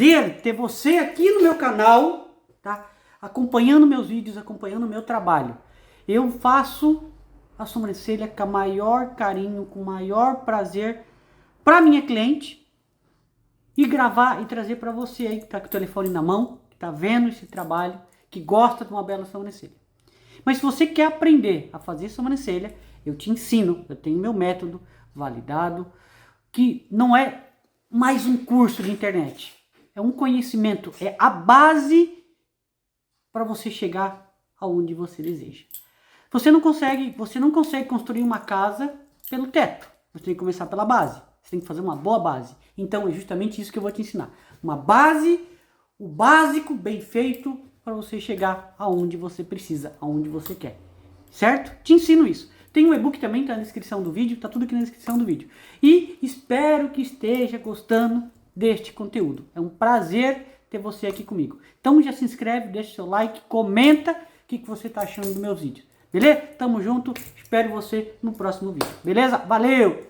prazer ter você aqui no meu canal, tá? Acompanhando meus vídeos, acompanhando o meu trabalho. Eu faço a sobrancelha com o maior carinho, com o maior prazer para minha cliente e gravar e trazer para você aí que tá com o telefone na mão, que tá vendo esse trabalho, que gosta de uma bela sobrancelha. Mas se você quer aprender a fazer sobrancelha, eu te ensino, eu tenho meu método validado, que não é mais um curso de internet, é um conhecimento, é a base para você chegar aonde você deseja. Você não consegue construir uma casa pelo teto, você tem que começar pela base, você tem que fazer uma boa base. Então é justamente isso que eu vou te ensinar, uma base, o básico bem feito para você chegar aonde você precisa, aonde você quer, certo? Te ensino isso. Tem um e-book também, tá na descrição do vídeo, tá tudo aqui na descrição do vídeo. E espero que esteja gostando deste conteúdo. É um prazer ter você aqui comigo. Então já se inscreve, deixa seu like, comenta o que você tá achando dos meus vídeos. Beleza? Tamo junto, espero você no próximo vídeo. Beleza? Valeu!